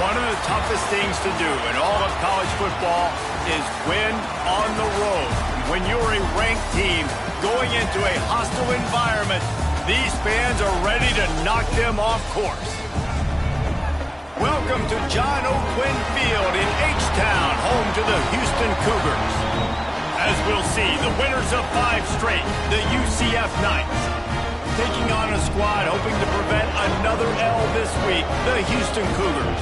One of the toughest things to do in all of college football is win on the road. When you're a ranked team going into a hostile environment, these fans are ready to knock them off course. Welcome to John O'Quinn Field in H-Town, home to the Houston Cougars. As we'll see, the winners of 5 straight, the UCF Knights. Taking on a squad hoping to prevent another L this week, the Houston Cougars.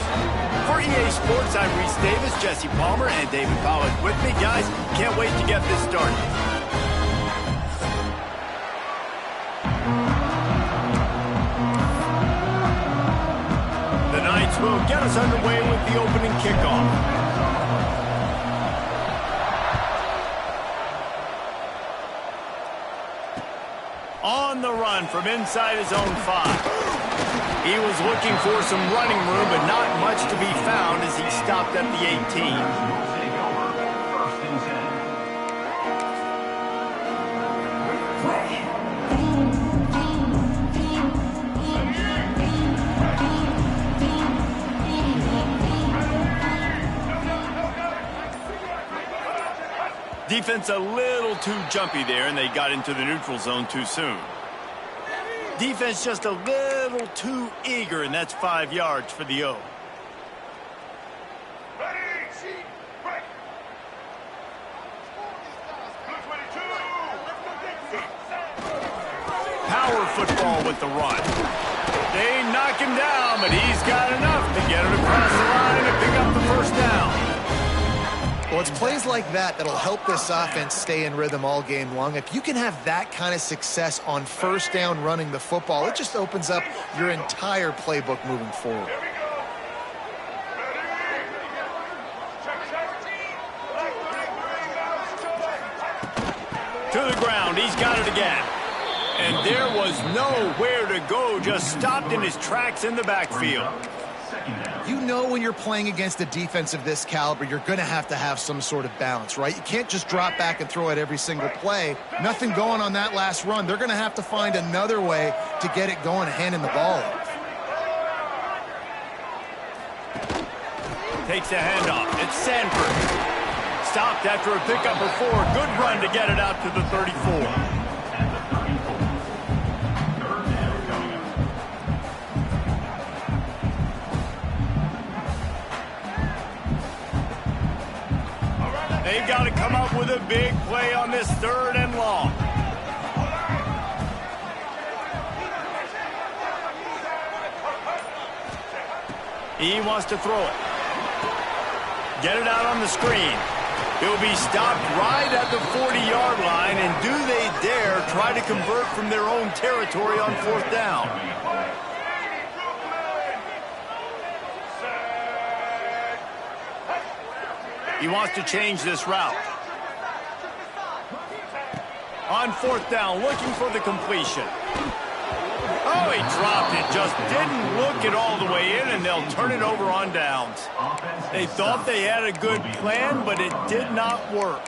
For EA Sports, I'm Reese Davis, Jesse Palmer, and David Pollack with me. Guys, can't wait to get this started. The Knights will get us underway with the opening kickoff. On the run from inside his own 5. He was looking for some running room, but not much to be found as he stopped at the 18. Defense a little too jumpy there, and they got into the neutral zone too soon. Defense just a little too eager, and that's 5 yards for the O. Power football with the run. They knock him down, but he's got enough to get it across the line and pick up the first down. Well, it's plays like that that'll help this offense stay in rhythm all game long. If you can have that kind of success on first down running the football, it just opens up your entire playbook moving forward. To the ground, he's got it again. And there was nowhere to go, just stopped in his tracks in the backfield. You know when you're playing against a defense of this caliber, you're going to have some sort of balance, right? You can't just drop back and throw it every single play. Nothing going on that last run. They're going to have to find another way to get it going and handing the ball off. Takes a handoff. It's Sanford. Stopped after a pickup of 4. Good run to get it out to the 34. They've got to come up with a big play on this 3rd and long. He wants to throw it. Get it out on the screen. He'll be stopped right at the 40-yard line, and do they dare try to convert from their own territory on 4th down? He wants to change this route. On 4th down, looking for the completion. Oh, he dropped it. Just didn't look it all the way in, and they'll turn it over on downs. They thought they had a good plan, but it did not work.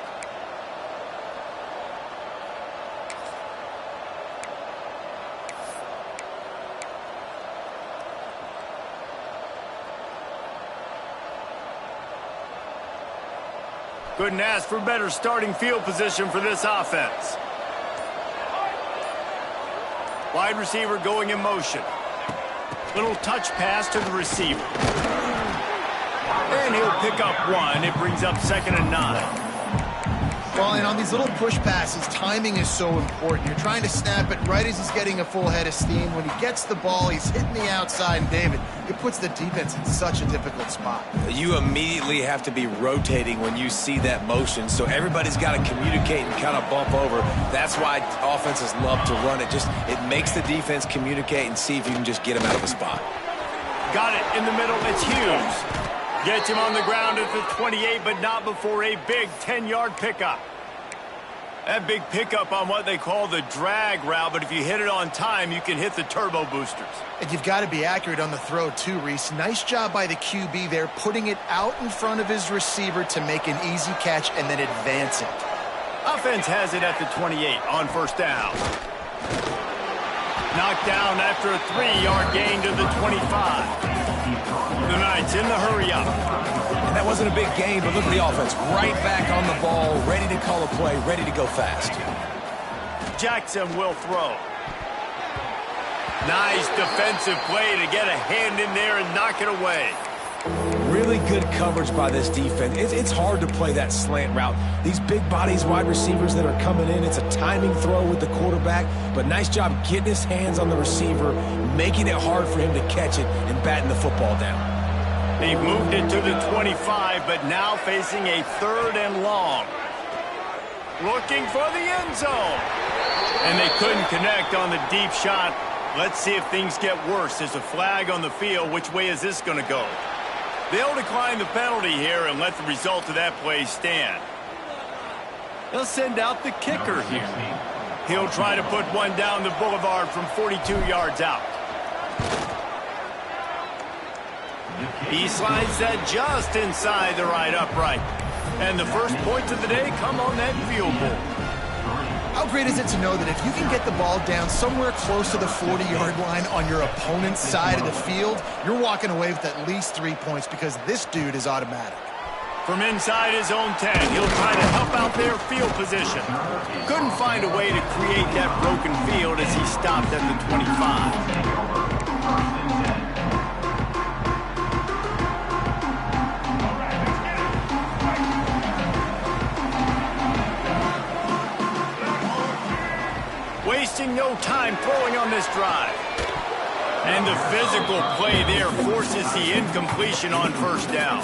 Couldn't ask for better starting field position for this offense. Wide receiver going in motion. Little touch pass to the receiver. And he'll pick up 1. It brings up 2nd and 9. Well, and on these little push passes, timing is so important. You're trying to snap it right as he's getting a full head of steam. When he gets the ball, he's hitting the outside, and David, it puts the defense in such a difficult spot. You immediately have to be rotating when you see that motion, so everybody's got to communicate and kind of bump over. That's why offenses love to run it. It makes the defense communicate and see if you can just get him out of the spot. Got it in the middle. It's Hughes. Gets him on the ground at the 28, but not before a big 10-yard pickup. That big pickup on what they call the drag route, but if you hit it on time, you can hit the turbo boosters. And you've got to be accurate on the throw too, Reese. Nice job by the QB there, putting it out in front of his receiver to make an easy catch and then advance it. Offense has it at the 28 on 1st down. Knocked down after a 3-yard gain to the 25. The Knights in the hurry up. And that wasn't a big game, but look at the offense. Right back on the ball, ready to call a play, ready to go fast. Jackson will throw. Nice defensive play to get a hand in there and knock it away. Really good coverage by this defense. It's hard to play that slant route. These big bodies, wide receivers that are coming in, it's a timing throw with the quarterback, but nice job getting his hands on the receiver, making it hard for him to catch it and batting the football down. They've moved it to the 25, but now facing a 3rd and long. Looking for the end zone. And they couldn't connect on the deep shot. Let's see if things get worse. There's a flag on the field. Which way is this going to go? They'll decline the penalty here and let the result of that play stand. They'll send out the kicker here. He'll try to put one down the boulevard from 42 yards out. He slides that just inside the right upright. And the first points of the day come on that field goal. How great is it to know that if you can get the ball down somewhere close to the 40-yard line on your opponent's side of the field, you're walking away with at least 3 points because this dude is automatic. From inside his own 10, he'll try to help out their field position. Couldn't find a way to create that broken field as he stopped at the 25. Wasting no time throwing on this drive. And the physical play there forces the incompletion on first down.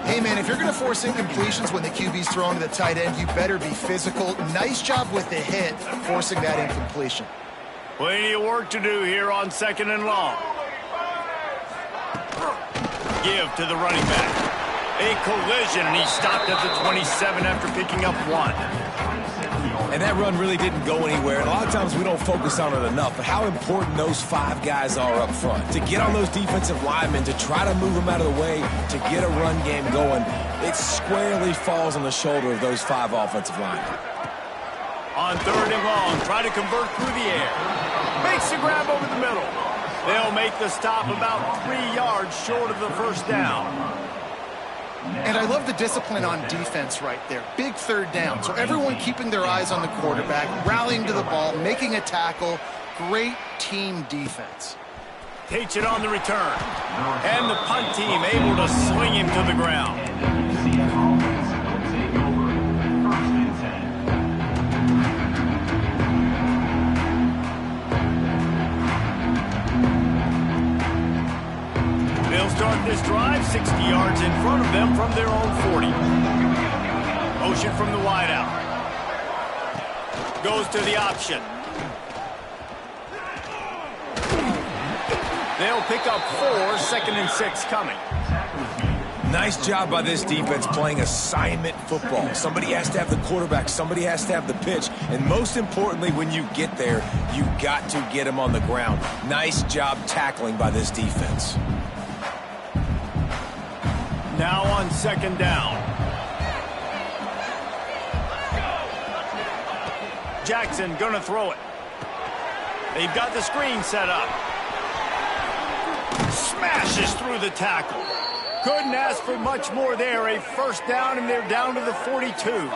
Hey, man, if you're going to force incompletions when the QB's throwing to the tight end, you better be physical. Nice job with the hit, forcing that incompletion. Plenty of work to do here on 2nd and long. Give to the running back. A collision, and he stopped at the 27 after picking up 1. And that run really didn't go anywhere. And a lot of times we don't focus on it enough, but how important those 5 guys are up front. To get on those defensive linemen, to try to move them out of the way, to get a run game going, it squarely falls on the shoulder of those 5 offensive linemen. On 3rd and long, try to convert through the air. Makes the grab over the middle. They'll make the stop about 3 yards short of the first down. And I love the discipline on defense right there. Big 3rd down. So everyone keeping their eyes on the quarterback, rallying to the ball, making a tackle. Great team defense. Takes it on the return. And the punt team able to swing him to the ground. They'll start this drive 60 yards in front of them from their own 40. Motion from the wideout. Goes to the option. They'll pick up 4, 2nd and 6 coming. Nice job by this defense playing assignment football. Somebody has to have the quarterback, somebody has to have the pitch, and most importantly, when you get there, you got to get him on the ground. Nice job tackling by this defense. Now on 2nd down. Jackson gonna throw it. They've got the screen set up. Smashes through the tackle. Couldn't ask for much more there. A first down, and they're down to the 42.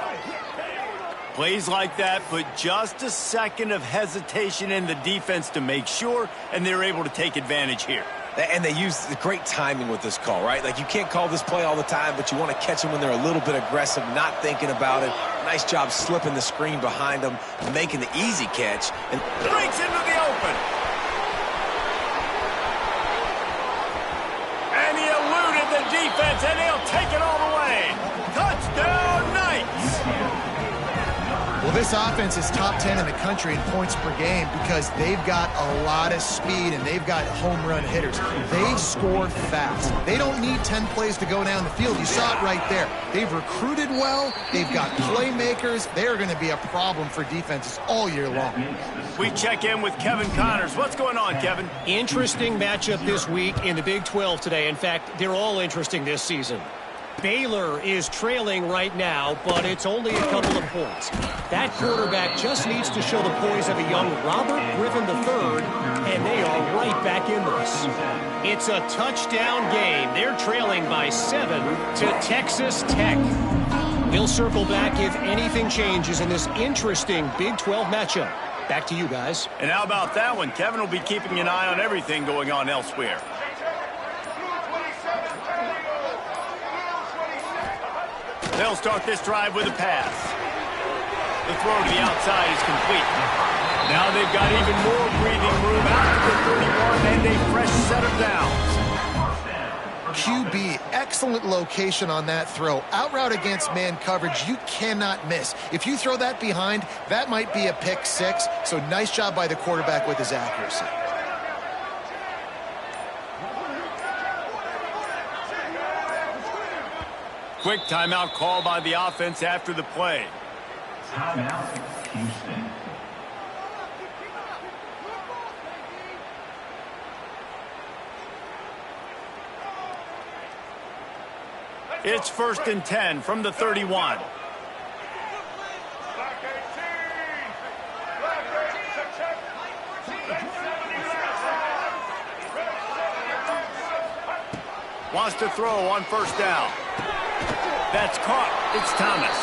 Plays like that put just a second of hesitation in the defense to make sure, and they're able to take advantage here. And they use the great timing with this call, right? Like, you can't call this play all the time, but you want to catch them when they're a little bit aggressive, not thinking about it. Nice job slipping the screen behind them, making the easy catch. And breaks into the open. And he eluded the defense, and he'll take it all the way. Touchdown, Knights! Well, this offense is top 10 in the country in points per game because they've got a lot of speed and they've got home run hitters. They score fast. They don't need 10 plays to go down the field. You saw it right there. They've recruited well. They've got playmakers. They are going to be a problem for defenses all year long. We check in with Kevin Connors. What's going on, Kevin? Interesting matchup this week in the Big 12 today. In fact, they're all interesting this season. Baylor is trailing right now, but it's only a couple of points. That quarterback just needs to show the poise of a young Robert Griffin III, and they are right back in this. It's a touchdown game. They're trailing by 7 to Texas Tech. We'll circle back if anything changes in this interesting Big 12 matchup. Back to you guys. And how about that one? Kevin will be keeping an eye on everything going on elsewhere. They'll start this drive with a pass. The throw to the outside is complete. Now they've got even more breathing room out to the 31 and a fresh set of downs. QB, excellent location on that throw. Out route against man coverage, you cannot miss. If you throw that behind, that might be a pick 6. So nice job by the quarterback with his accuracy. Quick timeout call by the offense after the play. Timeout, Houston. It's 1st and 10 from the 31. Wants to throw on 1st down. That's caught. It's Thomas.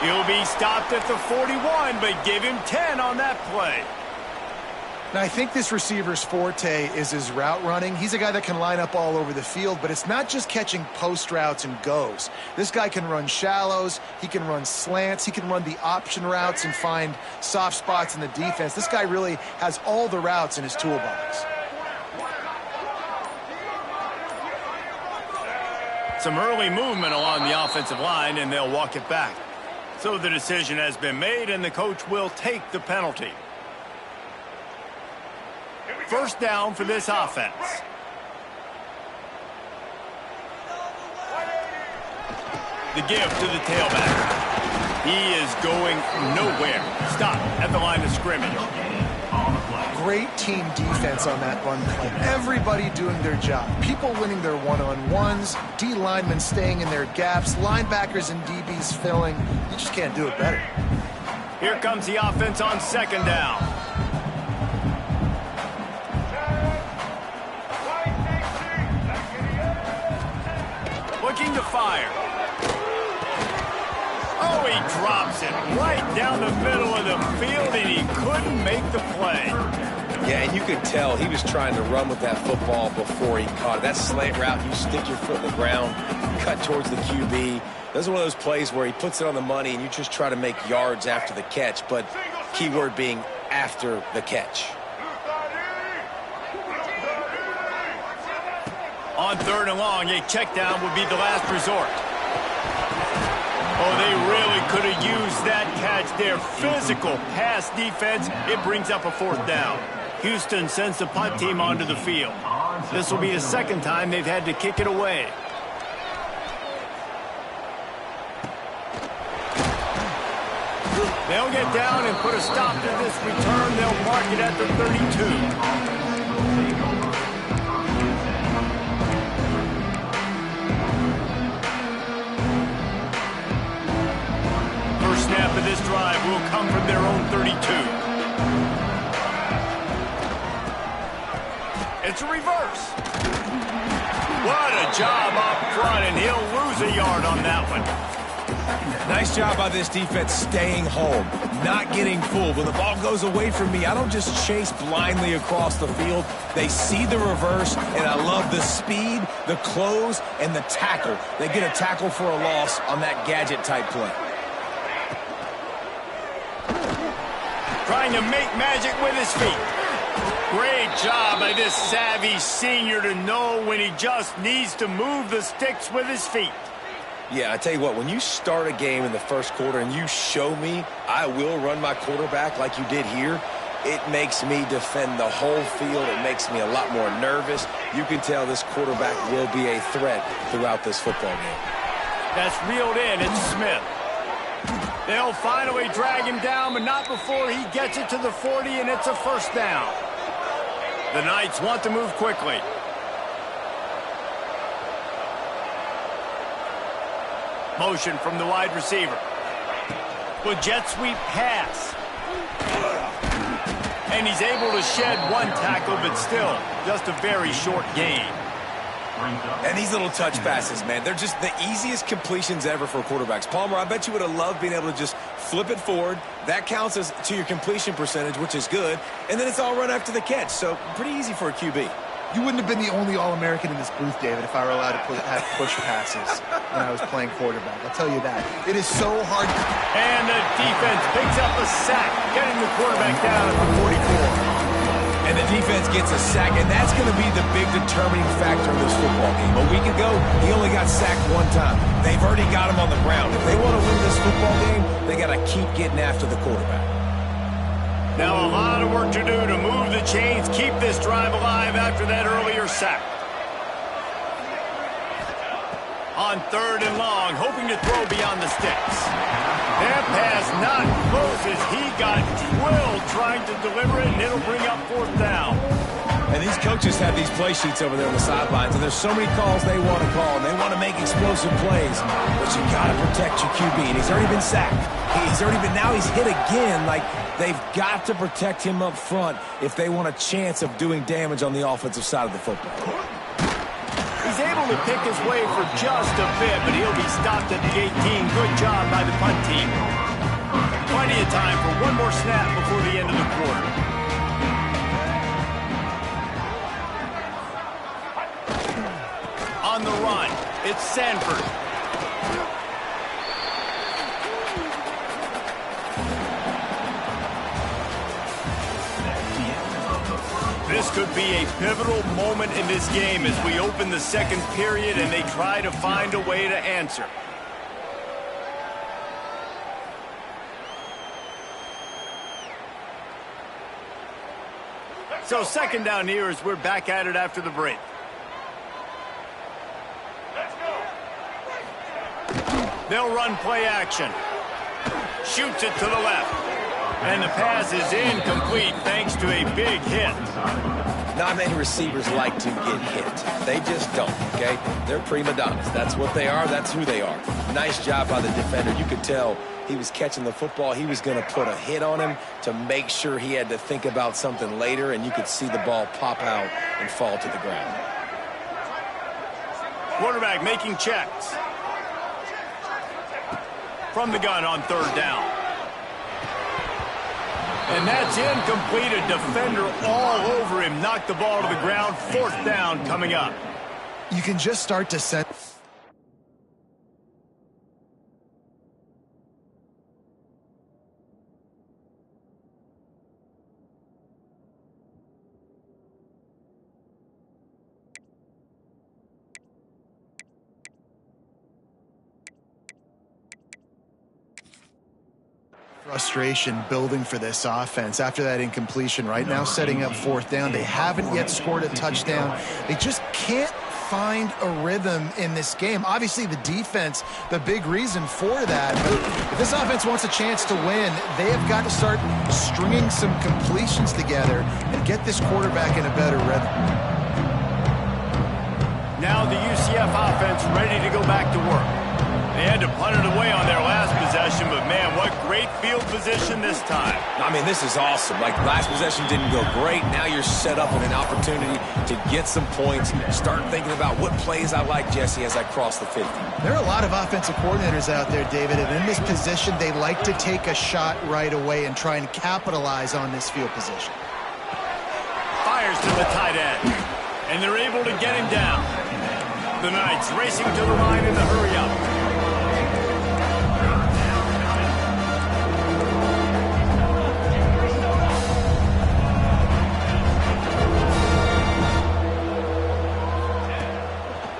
He'll be stopped at the 41, but give him 10 on that play. Now, I think this receiver's forte is his route running. He's a guy that can line up all over the field, but it's not just catching post routes and goes. This guy can run shallows. He can run slants. He can run the option routes and find soft spots in the defense. This guy really has all the routes in his toolbox. Some early movement along the offensive line, and they'll walk it back. So the decision has been made, and the coach will take the penalty. 1st down for this offense. The give to the tailback. He is going nowhere. Stop at the line of scrimmage. Great team defense on that run play. Everybody doing their job. People winning their one-on-ones, D linemen staying in their gaps, linebackers and DBs filling. You just can't do it better. Here comes the offense on 2nd down. Looking to fire. Oh, he drops it right down the middle of the field, and he couldn't make the play. Yeah, and you could tell he was trying to run with that football before he caught it. That slant route, you stick your foot in the ground, cut towards the QB. Those are one of those plays where he puts it on the money, and you just try to make yards after the catch, but keyword being after the catch. On 3rd and long, a check down would be the last resort. Oh, they really could have used that catch there. Physical pass defense. It brings up a 4th down. Houston sends the punt team onto the field. This will be the 2nd time they've had to kick it away. They'll get down and put a stop to this return. They'll mark it at the 32. Snap of this drive will come from their own 32. It's a reverse. What a job up front, and he'll lose a yard on that one. Nice job by this defense staying home, not getting fooled. When the ball goes away from me, I don't just chase blindly across the field. They see the reverse, and I love the speed, the close, and the tackle. They get a tackle for a loss on that gadget-type play. Trying to make magic with his feet. Great job by this savvy senior to know when he just needs to move the sticks with his feet. Yeah, I tell you what, when you start a game in the 1st quarter and you show me I will run my quarterback like you did here, it makes me defend the whole field. It makes me a lot more nervous. You can tell this quarterback will be a threat throughout this football game. That's reeled in. It's Smith. They'll finally drag him down, but not before he gets it to the 40, and it's a 1st down. The Knights want to move quickly. Motion from the wide receiver. With jet sweep pass. And he's able to shed one tackle, but still just a very short gain. And these little touch passes, man, they're just the easiest completions ever for quarterbacks. Palmer, I bet you would have loved being able to just flip it forward. That counts as to your completion percentage, which is good. And then it's all run after the catch. So pretty easy for a QB. You wouldn't have been the only All-American in this booth, David, if I were allowed to have push passes when I was playing quarterback. I'll tell you that. It is so hard. And the defense picks up a sack, getting the quarterback down at the 44. And the defense gets a sack, and that's going to be the big determining factor in this football game. A week ago, he only got sacked one time. They've already got him on the ground. If they want to win this football game, they got to keep getting after the quarterback. Now a lot of work to do to move the chains, keep this drive alive after that earlier sack. On 3rd and long, hoping to throw beyond the sticks. That pass not close as he got drilled trying to deliver it, and it'll bring up 4th down. And these coaches have these play sheets over there on the sidelines, and there's so many calls they want to call, and they want to make explosive plays. But you got to protect your QB, and he's already been sacked. Now he's hit again. Like, they've got to protect him up front if they want a chance of doing damage on the offensive side of the football. He's able to pick his way for just a bit, but he'll be stopped at the 18. Good job by the punt team. Plenty of time for one more snap before the end of the quarter. On the run, it's Sanford. This could be a pivotal moment in this game as we open the 2nd period and they try to find a way to answer. So 2nd down here as we're back at it after the break. They'll run play action. Shoots it to the left. And the pass is incomplete thanks to a big hit. Not many receivers like to get hit. They just don't, okay? They're prima donnas. That's what they are. That's who they are. Nice job by the defender. You could tell he was catching the football. He was going to put a hit on him to make sure he had to think about something later, and you could see the ball pop out and fall to the ground. Quarterback making checks. From the gun on 3rd down. And that's incomplete. A defender all over him. Knocked the ball to the ground. 4th down coming up. You can just start to sense. Frustration building for this offense after that incompletion. Right now setting up 4th down. They haven't yet scored a touchdown. They just can't find a rhythm in this game. Obviously the defense, the big reason for that. But if this offense wants a chance to win, they have got to start stringing some completions together and get this quarterback in a better rhythm. Now the UCF offense ready to go back to work. They had to punt it away on their last possession, but man, what great field position this time. I mean, this is awesome. Like, last possession didn't go great. Now you're set up with an opportunity to get some points. Start thinking about what plays I like, Jesse, as I cross the 50. There are a lot of offensive coordinators out there, David, and in this position, they like to take a shot right away and try and capitalize on this field position. Fires to the tight end, and they're able to get him down. The Knights racing to the line in the hurry-up.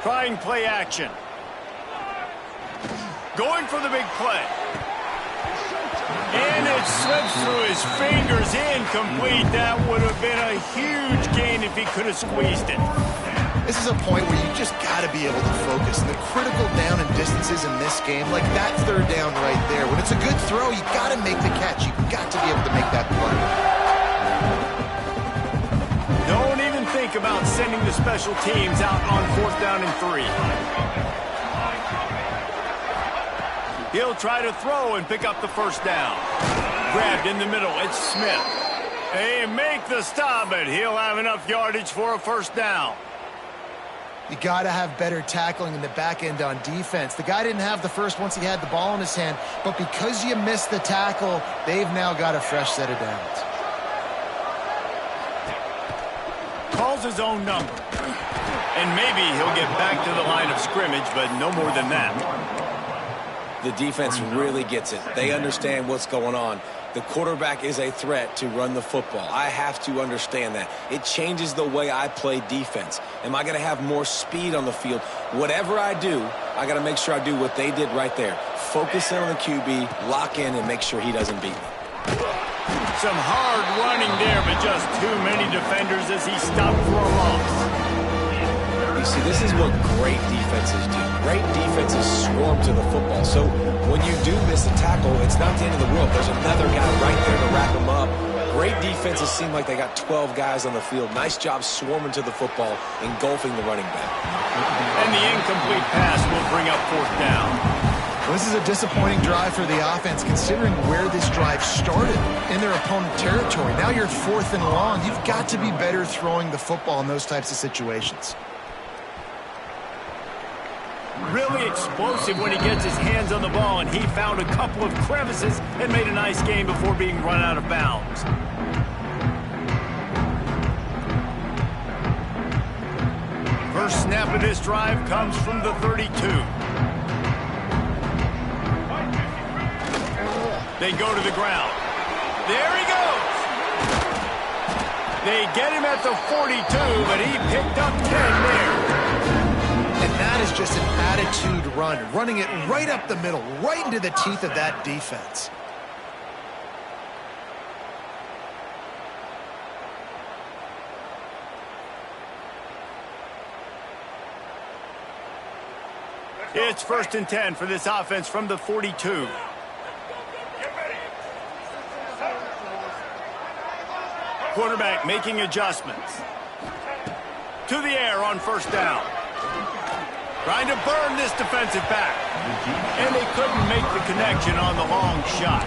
Trying play action. Going for the big play. And it slips through his fingers, incomplete. That would have been a huge gain if he could have squeezed it. This is a point where you just got to be able to focus. And the critical down and distances in this game, like that 3rd down right there, when it's a good throw, you got to make the catch. You got to be able to make that play. Don't even think about sending the special teams out on 4th down and 3. He'll try to throw and pick up the first down. Grabbed in the middle. It's Smith. They make the stop, but he'll have enough yardage for a first down. You got to have better tackling in the back end on defense. The guy didn't have the first once he had the ball in his hand, but because you missed the tackle, they've now got a fresh set of downs. Calls his own number. And maybe he'll get back to the line of scrimmage, but no more than that. The defense really gets it. They understand what's going on. The quarterback is a threat to run the football. I have to understand that. It changes the way I play defense. Am I going to have more speed on the field? Whatever I do, I got to make sure I do what they did right there. Focus in on the QB, lock in, and make sure he doesn't beat me. Some hard running there, but just too many defenders as he stopped for a loss. You see, this is what great defenses do. Great defenses swarm to the football. So when you do miss a tackle, it's not the end of the world. There's another guy right there to wrap him up. Great defenses seem like they got 12 guys on the field. Nice job swarming to the football, engulfing the running back. And the incomplete pass will bring up fourth down. Well, this is a disappointing drive for the offense, considering where this drive started in their opponent territory. Now you're 4th and long. You've got to be better throwing the football in those types of situations. Really explosive when he gets his hands on the ball, and he found a couple of crevices and made a nice game before being run out of bounds. First snap of this drive comes from the 32. They go to the ground. There he goes. They get him at the 42, but he picked up 10 there. And that is just an attitude run, running it right up the middle, right into the teeth of that defense. It's 1st and 10 for this offense from the 42. Quarterback making adjustments. To the air on first down. Trying to burn this defensive back. And they couldn't make the connection on the long shot.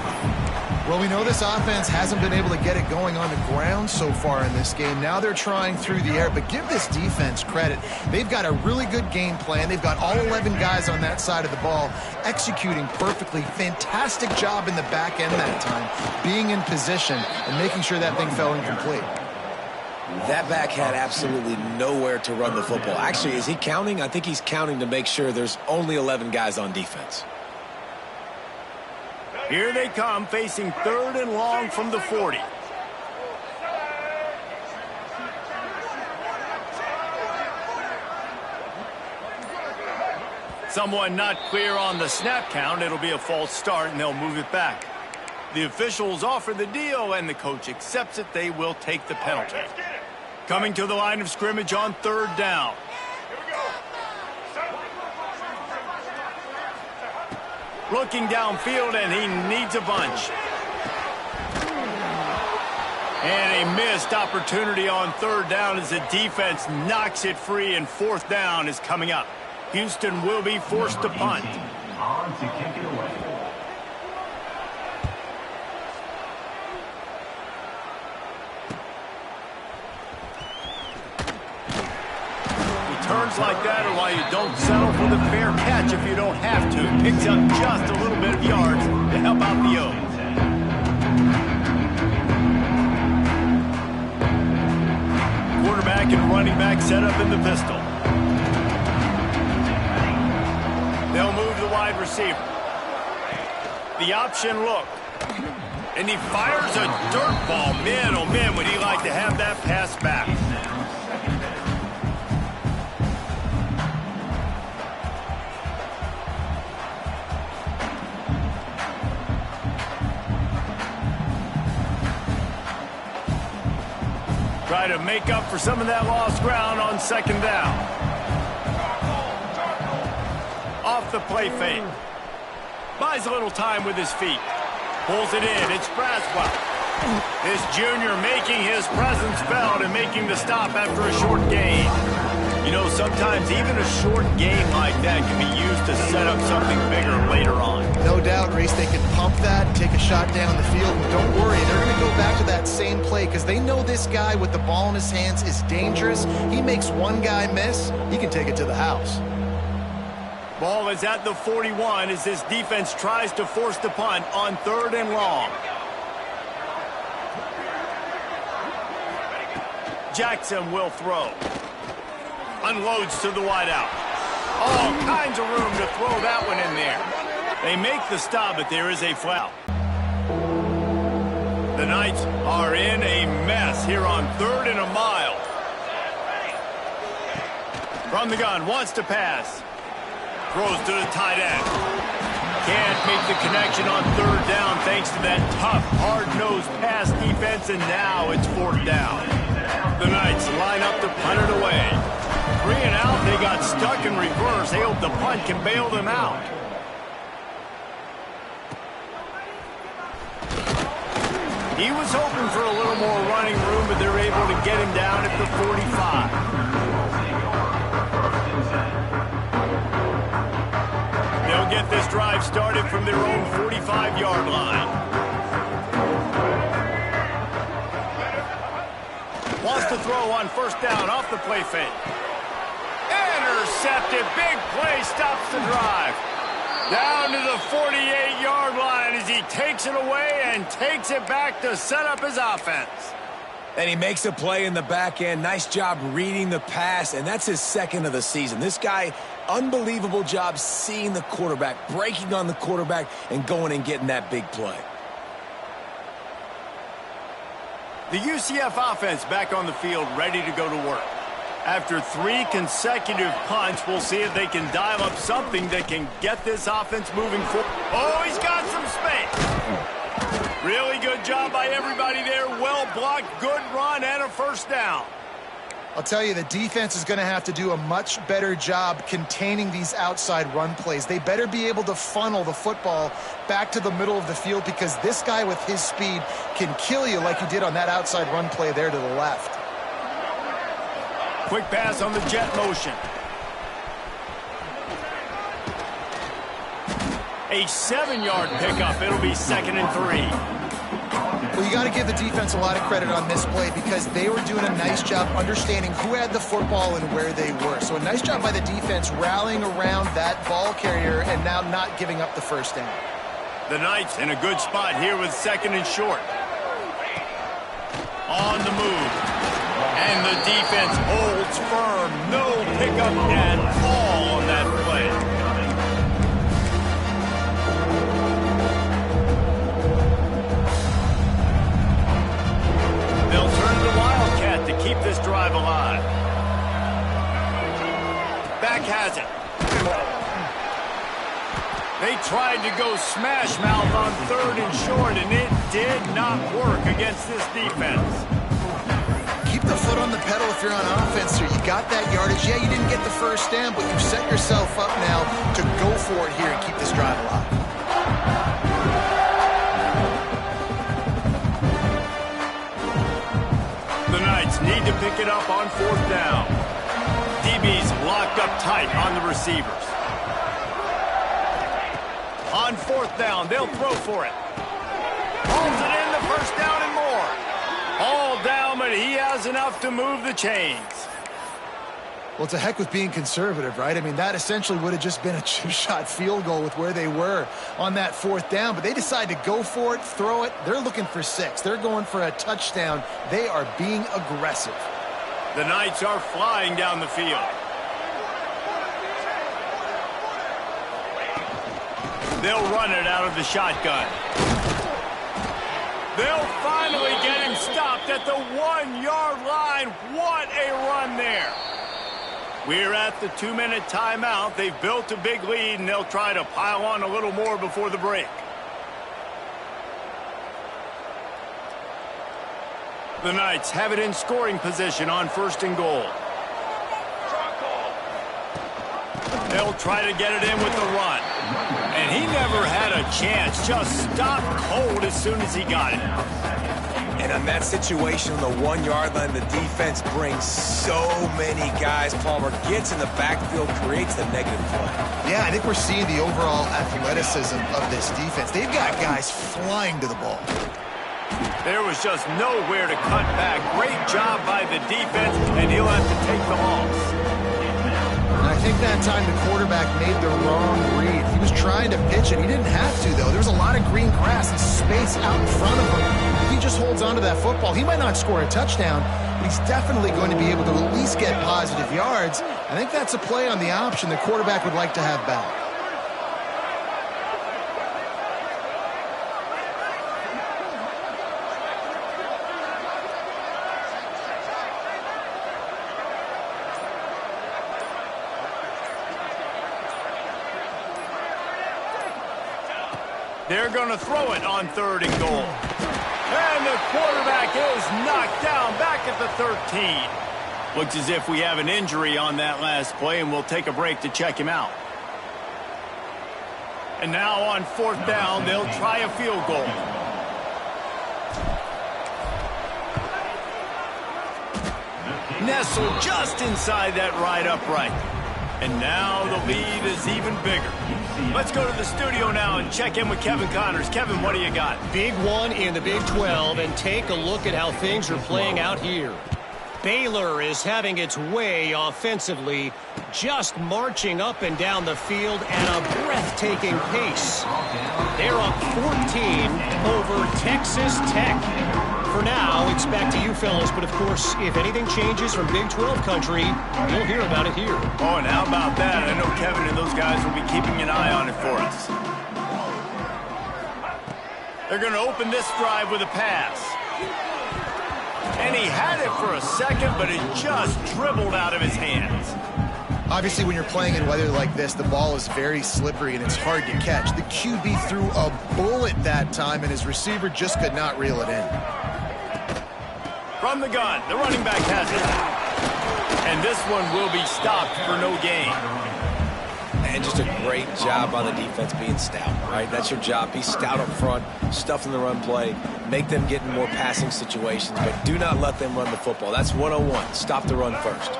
Well, we know this offense hasn't been able to get it going on the ground so far in this game. Now they're trying through the air, but give this defense credit. They've got a really good game plan. They've got all 11 guys on that side of the ball executing perfectly. Fantastic job in the back end that time, being in position and making sure that thing fell incomplete. That back had absolutely nowhere to run the football. Actually, is he counting? I think he's counting to make sure there's only 11 guys on defense. Here they come, facing 3rd and long from the 40. Someone not clear on the snap count. It'll be a false start, and they'll move it back. The officials offer the deal, and the coach accepts it. They will take the penalty. Coming to the line of scrimmage on 3rd down. Looking downfield, and he needs a bunch. And a missed opportunity on 3rd down as the defense knocks it free, and 4th down is coming up. Houston will be forced to punt. On to kick it away. Turns like that are why you don't settle for the fair catch if you don't have to. Picks up just a little bit of yards to help out the O's. Quarterback and running back set up in the pistol. They'll move the wide receiver. The option look. And he fires a dirt ball. Man, oh man, would he like to have that pass back. Try to make up for some of that lost ground on 2nd down. Off the play fake. Buys a little time with his feet. Pulls it in. It's Braswell. This junior making his presence felt and making the stop after a short gain. You know, sometimes even a short game like that can be used to set up something bigger later on. No doubt, Reese, they can pump that and take a shot down the field. And don't worry, they're going to go back to that same play because they know this guy with the ball in his hands is dangerous. He makes one guy miss, he can take it to the house. Ball is at the 41 as this defense tries to force the punt on 3rd and long. Jackson will throw. Unloads to the wideout. All kinds of room to throw that one in there. They make the stop, but there is a foul. The Knights are in a mess here on 3rd and a mile. From the gun, wants to pass. Throws to the tight end. Can't make the connection on 3rd down thanks to that tough, hard-nosed pass defense, and now it's 4th down. The Knights line up to punt it away. 3 and out, they got stuck in reverse. They hope the punt can bail them out. He was hoping for a little more running room, but they're able to get him down at the 45. They'll get this drive started from their own 45-yard line. Wants to throw on 1st down off the play fake. Intercepted. Big play stops the drive. Down to the 48-yard line as he takes it away and takes it back to set up his offense. And he makes a play in the back end. Nice job reading the pass, and that's his 2nd of the season. This guy, unbelievable job seeing the quarterback, breaking on the quarterback, and going and getting that big play. The UCF offense back on the field, ready to go to work. After 3 consecutive punts, we'll see if they can dial up something that can get this offense moving forward. Oh, he's got some space. Really good job by everybody there. Well blocked, good run, and a 1st down. I'll tell you, the defense is going to have to do a much better job containing these outside run plays. They better be able to funnel the football back to the middle of the field because this guy with his speed can kill you like he did on that outside run play there to the left. Quick pass on the jet motion. A 7-yard pickup. It'll be 2nd and 3. Well, you got to give the defense a lot of credit on this play because they were doing a nice job understanding who had the football and where they were. So a nice job by the defense rallying around that ball carrier and now not giving up the 1st down. The Knights in a good spot here with 2nd and short. On the move. And the defense holds firm. No pickup at all on that play. They'll turn to the Wildcat to keep this drive alive. Back has it. They tried to go smash mouth on 3rd and short, and it did not work against this defense. Keep the foot on the pedal if you're on offense here. You got that yardage. Yeah, you didn't get the 1st down, but you set yourself up now to go for it here and keep this drive alive. The Knights need to pick it up on 4th down. DB's locked up tight on the receivers. On 4th down, they'll throw for it. Holds it in, the 1st down and more. All down, but he has enough to move the chains. Well, it's a heck with being conservative, right? I mean, that essentially would have just been a 2-shot field goal with where they were on that 4th down, but they decide to go for it, throw it. They're looking for 6. They're going for a touchdown. They are being aggressive. The Knights are flying down the field. They'll run it out of the shotgun. They'll finally get him stopped at the 1-yard line. What a run there. We're at the 2-minute timeout. They've built a big lead, and they'll try to pile on a little more before the break. The Knights have it in scoring position on 1st and goal. They'll try to get it in with the run. And he never had a chance. Just stopped cold as soon as he got it. And in that situation on the 1-yard line, the defense brings so many guys. Palmer gets in the backfield, creates the negative play. Yeah, I think we're seeing the overall athleticism of this defense. They've got guys flying to the ball. There was just nowhere to cut back. Great job by the defense, and he'll have to take the loss. And I think that time the quarterback made the wrong read. He was trying to pitch it. He didn't have to, though. There was a lot of green grass and space out in front of him. If he just holds on to that football, he might not score a touchdown, but he's definitely going to be able to at least get positive yards. I think that's a play on the option the quarterback would like to have back. They're going to throw it on 3rd and goal. And the quarterback is knocked down back at the 13. Looks as if we have an injury on that last play, and we'll take a break to check him out. And now on 4th down, they'll try a field goal. Nestled just inside that right upright. And now the lead is even bigger. Let's go to the studio now and check in with Kevin Connors. Kevin, what do you got? Big one in the Big 12, and take a look at how things are playing out here. Baylor is having its way offensively, just marching up and down the field at a breathtaking pace. They're up 14 over Texas Tech. For now, it's back to you fellas, but of course, if anything changes from Big 12 country, you'll hear about it here. Oh, and how about that? I know Kevin and those guys will be keeping an eye on it for us. They're going to open this drive with a pass. And he had it for a second, but it just dribbled out of his hands. Obviously, when you're playing in weather like this, the ball is very slippery and it's hard to catch. The QB threw a bullet that time, and his receiver just could not reel it in. From the gun, the running back has it. And this one will be stopped for no gain. And just a great job by the defense being stout, right? That's your job. Be stout up front, stuff in the run play, make them get in more passing situations, but do not let them run the football. That's 101. Stop the run first.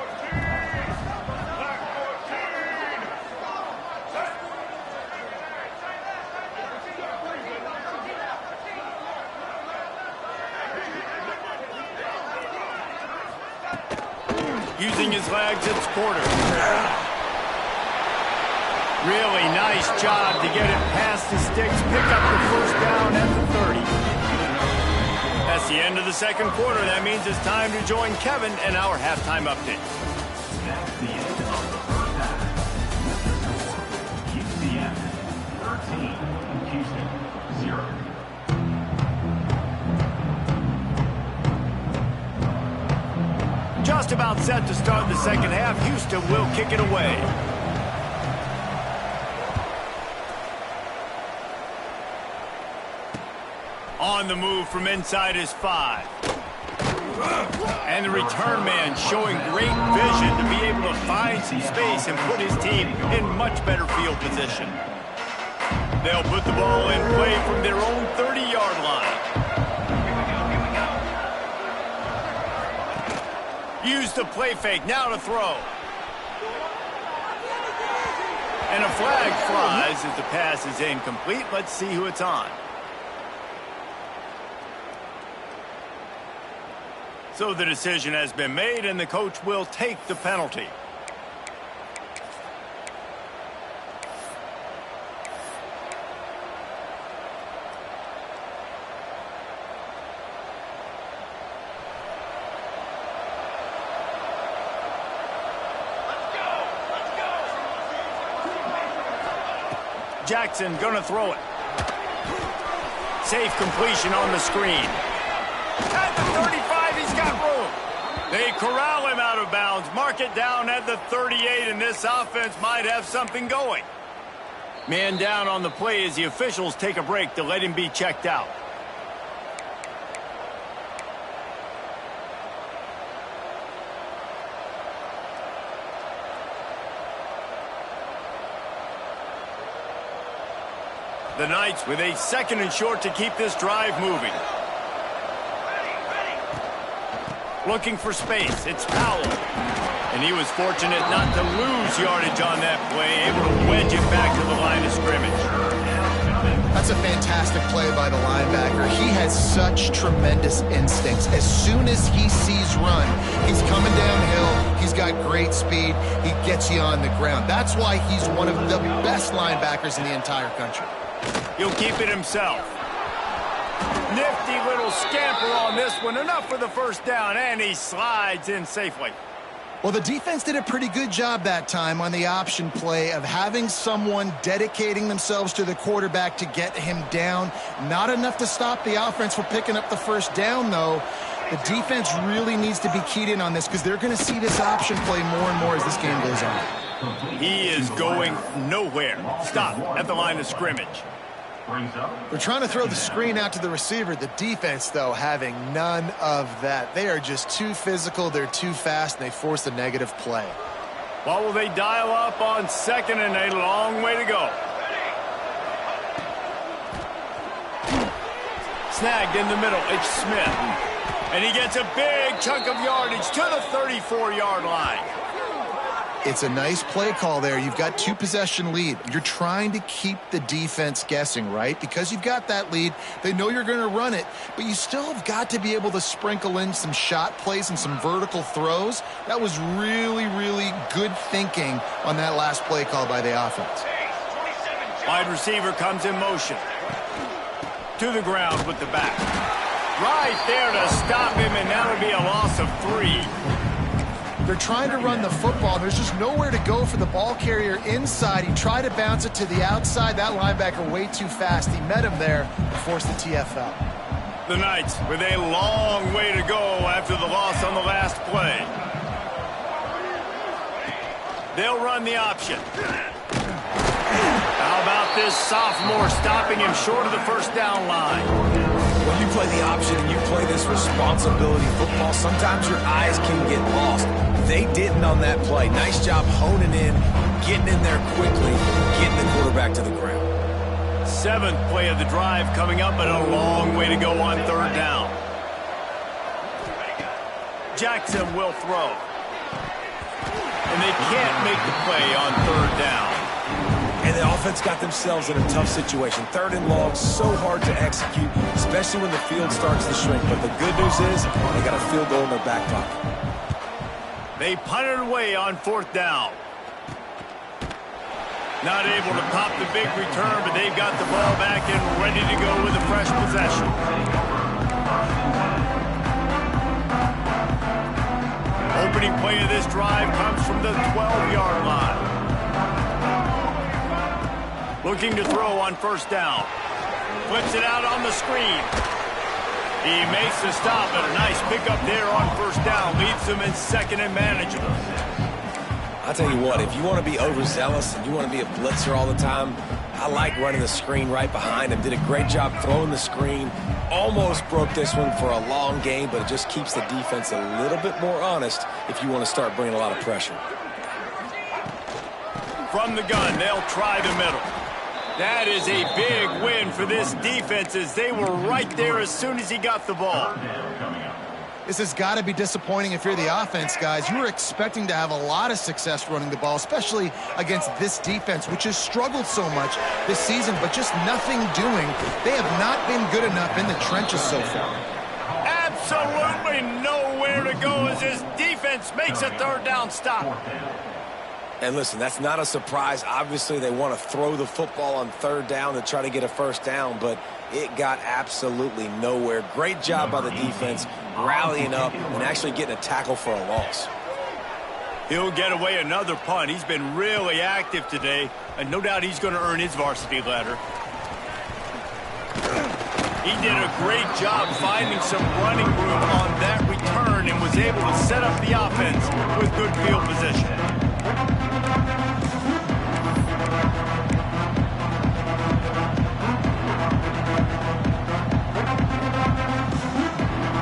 Using his legs, it's quarter. Really nice job to get it past the sticks, pick up the 1st down at the 30. That's the end of the 2nd quarter. That means it's time to join Kevin and our halftime update. That's the end of the 1st half. UCF 13, Houston 0. Just about set to start the 2nd half. Houston will kick it away. On the move from inside his 5. And the return man showing great vision to be able to find some space and put his team in much better field position. They'll put the ball in play from their own 30-yard line. Use the play fake, now to throw. And a flag flies as the pass is incomplete. Let's see who it's on. So the decision has been made, and the coach will take the penalty. Jackson gonna throw it. Safe completion on the screen. At the 35, he's got room. They corral him out of bounds. Mark it down at the 38, and this offense might have something going. Man down on the play as the officials take a break to let him be checked out. The Knights with a 2nd and short to keep this drive moving. Looking for space. It's Powell. And he was fortunate not to lose yardage on that play, able to wedge it back to the line of scrimmage. That's a fantastic play by the linebacker. He has such tremendous instincts. As soon as he sees run, he's coming downhill. He's got great speed. He gets you on the ground. That's why he's one of the best linebackers in the entire country. He'll keep it himself. Nifty little scamper on this one. Enough for the first down, and he slides in safely. Well, the defense did a pretty good job that time on the option play of having someone dedicating themselves to the quarterback to get him down. Not enough to stop the offense from picking up the first down, though. The defense really needs to be keyed in on this because they're going to see this option play more and more as this game goes on. He is going nowhere. Stop at the line of scrimmage. They're trying to throw the screen out to the receiver. The defense, though, having none of that. They are just too physical. They're too fast, and they force a negative play. What will they dial up on second and a long way to go? Snagged in the middle. It's Smith. And he gets a big chunk of yardage to the 34-yard line. It's a nice play call there. You've got 2-possession lead. You're trying to keep the defense guessing, right? Because you've got that lead, they know you're going to run it, but you still have got to be able to sprinkle in some shot plays and some vertical throws. That was really, really good thinking on that last play call by the offense. Wide receiver comes in motion. To the ground with the back. Right there to stop him, and that'll be a loss of 3. They're trying to run the football. There's just nowhere to go for the ball carrier inside. He tried to bounce it to the outside. That linebacker way too fast. He met him there and forced the TFL. The Knights with a long way to go after the loss on the last play. They'll run the option. How about this sophomore stopping him short of the first down line? When you play the option and you play this responsibility football, sometimes your eyes can get lost. They didn't on that play. Nice job honing in, getting in there quickly, getting the quarterback to the ground. 7th play of the drive coming up, but a long way to go on 3rd down. Jackson will throw. And they can't make the play on 3rd down. And the offense got themselves in a tough situation. 3rd and long, so hard to execute, especially when the field starts to shrink. But the good news is they got a field goal in their back pocket. They punted away on 4th down. Not able to pop the big return, but they've got the ball back and ready to go with a fresh possession. Opening play of this drive comes from the 12-yard line. Looking to throw on 1st down. Flips it out on the screen. He makes the stop, and a nice pickup there on 1st down. Leaves them in 2nd and manageable. I'll tell you what, if you want to be overzealous and you want to be a blitzer all the time, I like running the screen right behind him. Did a great job throwing the screen. Almost broke this one for a long game, but it just keeps the defense a little bit more honest if you want to start bringing a lot of pressure. From the gun, they'll try the middle. That is a big win for this defense as they were right there as soon as he got the ball. This has got to be disappointing if you're the offense, guys. You were expecting to have a lot of success running the ball, especially against this defense, which has struggled so much this season, but just nothing doing. They have not been good enough in the trenches so far. Absolutely nowhere to go as his defense makes a 3rd down stop. And listen, that's not a surprise. Obviously, they want to throw the football on 3rd down to try to get a 1st down, but it got absolutely nowhere. Great job by the defense rallying up and actually getting a tackle for a loss. He'll get away another punt. He's been really active today, and no doubt he's going to earn his varsity letter. He did a great job finding some running room on that return and was able to set up the offense with good field position.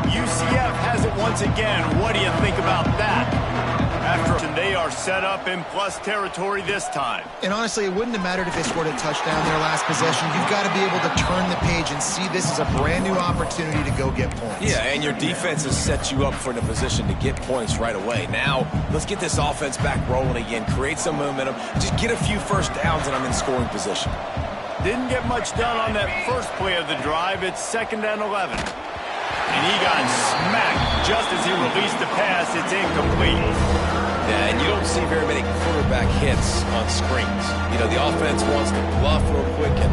UCF has it once again. What do you think about that? After they are set up in plus territory this time. And honestly, it wouldn't have mattered if they scored a touchdown their last possession. You've got to be able to turn the page and see this as a brand new opportunity to go get points. Yeah, and your defense has set you up for the position to get points right away. Now, let's get this offense back rolling again, create some momentum, just get a few first downs, and I'm in scoring position. Didn't get much done on that first play of the drive. It's 2nd and 11. And he got smacked just as he released the pass. It's incomplete. Yeah, and you don't see very many quarterback hits on screens. You know, the offense wants to bluff real quick and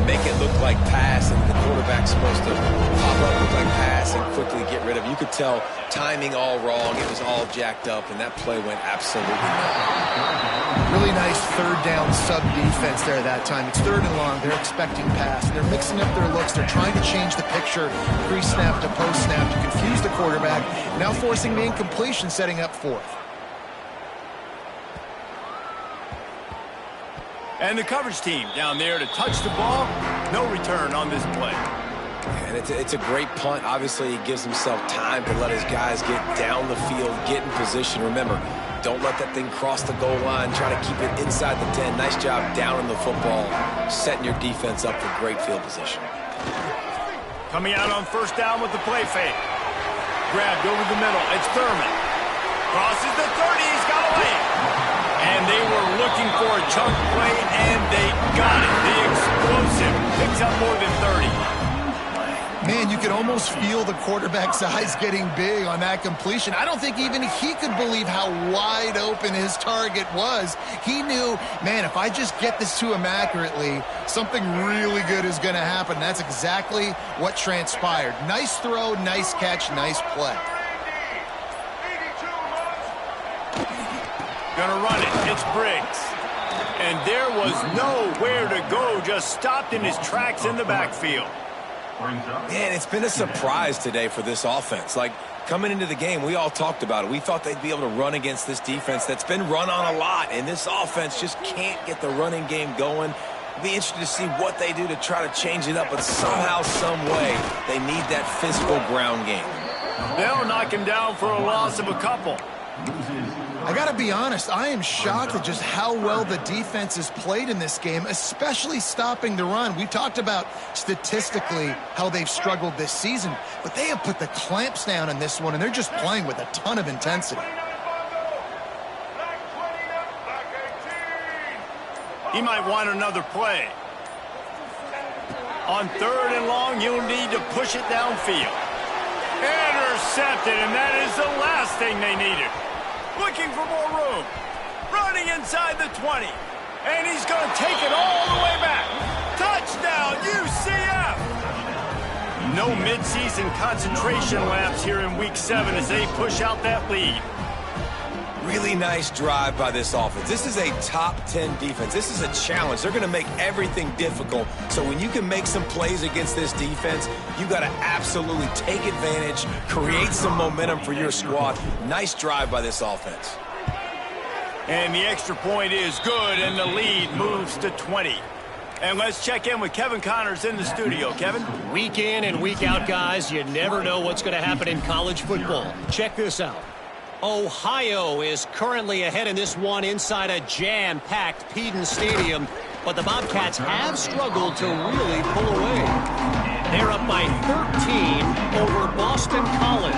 make it look like pass, and the quarterback's supposed to pop up, look like pass, and quickly get rid of it. You could tell timing all wrong. It was all jacked up, and that play went absolutely wrong. Really nice 3rd down sub-defense there that time. It's 3rd and long. They're expecting pass. They're mixing up their looks. They're trying to change the picture pre-snap to post-snap to confuse the quarterback. Now forcing the incompletion, setting up 4th. And the coverage team down there to touch the ball. No return on this play. And it's a great punt. Obviously, he gives himself time to let his guys get down the field, get in position. Remember, don't let that thing cross the goal line. Try to keep it inside the 10. Nice job down in the football, setting your defense up for great field position. Coming out on 1st down with the play fake. Grabbed over the middle. It's Thurman. Crosses the 30. He's got away. And they were looking for a chunk play, and they got it. The explosive picks up more than 30. Man, you could almost feel the quarterback's eyes getting big on that completion. I don't think even he could believe how wide open his target was. He knew, man, if I just get this to him accurately, something really good is going to happen. That's exactly what transpired. Nice throw, nice catch, nice play. Gonna run it. It's Briggs. And there was nowhere to go. Just stopped in his tracks in the backfield. Man, it's been a surprise today for this offense. Like, coming into the game, we all talked about it. We thought they'd be able to run against this defense that's been run on a lot, and this offense just can't get the running game going. It'll be interesting to see what they do to try to change it up, but somehow, some way, they need that physical ground game. They'll knock him down for a loss of a couple. I got to be honest, I am shocked at just how well the defense has played in this game, especially stopping the run. We talked about statistically how they've struggled this season, but they have put the clamps down in this one, and they're just playing with a ton of intensity. He might want another play. On 3rd and long, you'll need to push it downfield. Intercepted, and that is the last thing they needed. Looking for more room. Running inside the 20. And he's going to take it all the way back. Touchdown, UCF! No midseason concentration laps here in Week 7 as they push out that lead. Really nice drive by this offense. This is a top 10 defense. This is a challenge. They're going to make everything difficult. So when you can make some plays against this defense, you got to absolutely take advantage, create some momentum for your squad. Nice drive by this offense. And the extra point is good, and the lead moves to 20. And let's check in with Kevin Connors in the studio. Kevin? Week in and week out, guys, you never know what's going to happen in college football. Check this out. Ohio is currently ahead in this one inside a jam-packed Peden Stadium, but the Bobcats have struggled to really pull away. They're up by 13 over Boston College.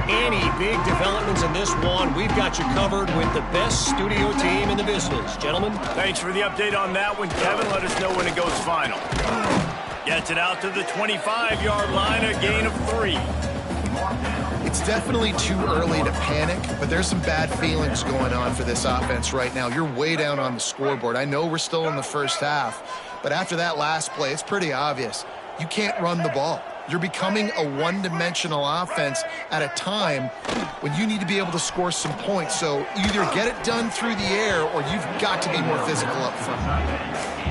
Any big developments in this one, we've got you covered with the best studio team in the business. Gentlemen? Thanks for the update on that one, Kevin. Let us know when it goes final. Gets it out to the 25-yard line, a gain of 3. It's definitely too early to panic, but there's some bad feelings going on for this offense right now. You're way down on the scoreboard. I know we're still in the first half, but after that last play, it's pretty obvious. You can't run the ball. You're becoming a one-dimensional offense at a time when you need to be able to score some points. So either get it done through the air or you've got to be more physical up front.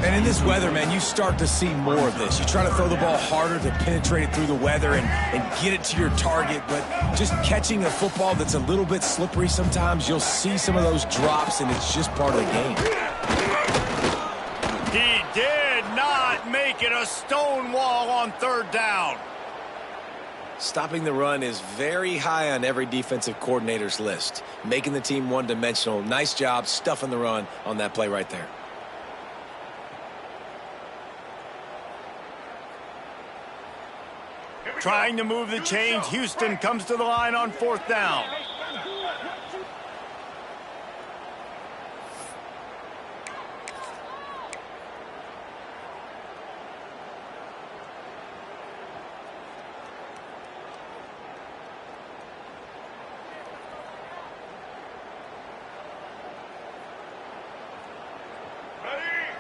And in this weather, man, you start to see more of this. You try to throw the ball harder to penetrate it through the weather and get it to your target, but just catching a football that's a little bit slippery sometimes, you'll see some of those drops, and it's just part of the game. He did not make it a stone wall on 3rd down. Stopping the run is very high on every defensive coordinator's list. Making the team one-dimensional. Nice job stuffing the run on that play right there. Trying to move the chains, Houston comes to the line on 4th down.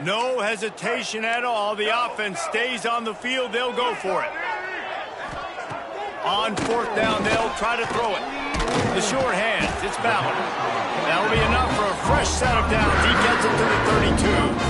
No hesitation at all. The offense stays on the field. They'll go for it. On 4th down, they'll try to throw it. The short hands, it's Ballard. That'll be enough for a fresh set of downs. He gets it to the 32.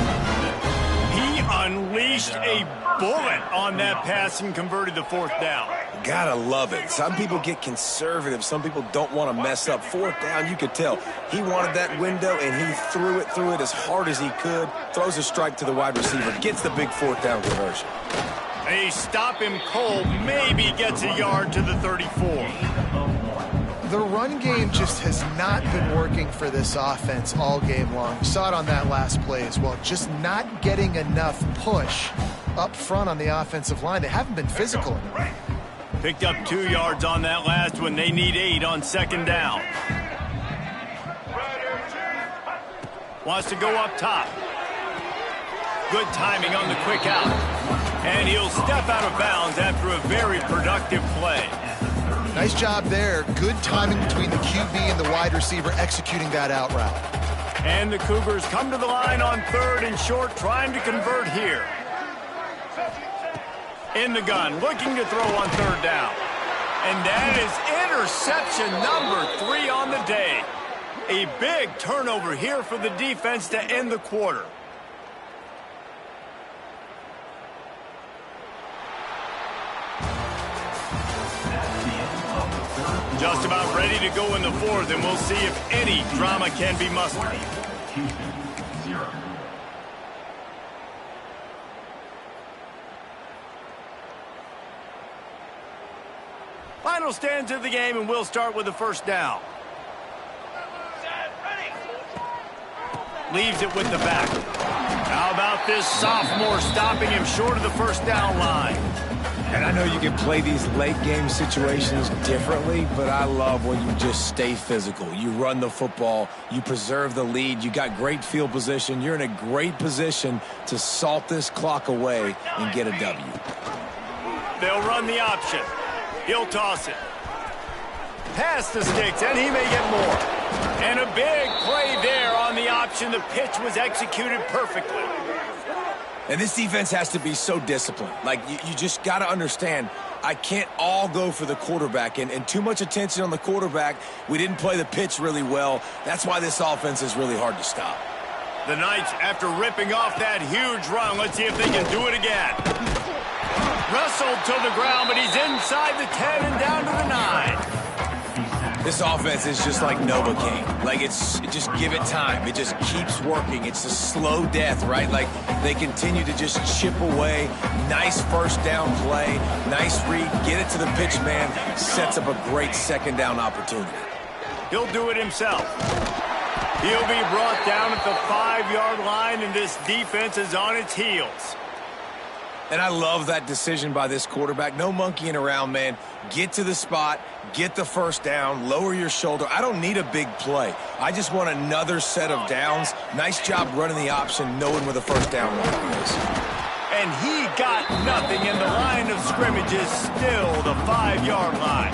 He unleashed a bullet on that pass and converted the 4th down. Gotta love it. Some people get conservative. Some people don't want to mess up. 4th down, you could tell. He wanted that window, and he threw it as hard as he could. Throws a strike to the wide receiver. Gets the big 4th down conversion. They stop him cold. Maybe gets a yard to the 34. The run game just has not been working for this offense all game long. We saw it on that last play as well. Just not getting enough push up front on the offensive line. They haven't been physical. Picked up 2 yards on that last one. They need 8 on 2nd down. Wants to go up top. Good timing on the quick out. And he'll step out of bounds after a very productive play. Nice job there. Good timing between the QB and the wide receiver executing that out route. And the Cougars come to the line on 3rd and short, trying to convert here. In the gun, looking to throw on 3rd down. And that is interception number 3 on the day. A big turnover here for the defense to end the quarter. Just about ready to go in the 4th, and we'll see if any drama can be mustered. Houston, 0. Final stands of the game, and we'll start with the 1st down. Leaves it with the back. How about this sophomore stopping him short of the 1st down line? And I know you can play these late game situations differently, but I love when you just stay physical. You run the football, you preserve the lead, you got great field position, you're in a great position to salt this clock away and get a W. They'll run the option. He'll toss it. Past the sticks, and he may get more. And a big play there on the option. The pitch was executed perfectly. And this defense has to be so disciplined. Like, you just got to understand, I can't all go for the quarterback. And too much attention on the quarterback. We didn't play the pitch really well. That's why this offense is really hard to stop. The Knights, after ripping off that huge run, let's see if they can do it again. Wrestled to the ground, but he's inside the 10 and down to the 9. This offense is just like Novocaine. Like, just give it time. It just keeps working. It's a slow death, right? Like, they continue to just chip away. Nice 1st down play. Nice read. Get it to the pitch man. Sets up a great 2nd down opportunity. He'll do it himself. He'll be brought down at the 5-yard line, and this defense is on its heels. And I love that decision by this quarterback. No monkeying around, man. Get to the spot, get the 1st down, lower your shoulder. I don't need a big play. I just want another set of downs. Nice job running the option, knowing where the 1st down marker is. And he got nothing, and the line of scrimmage is still the 5-yard line.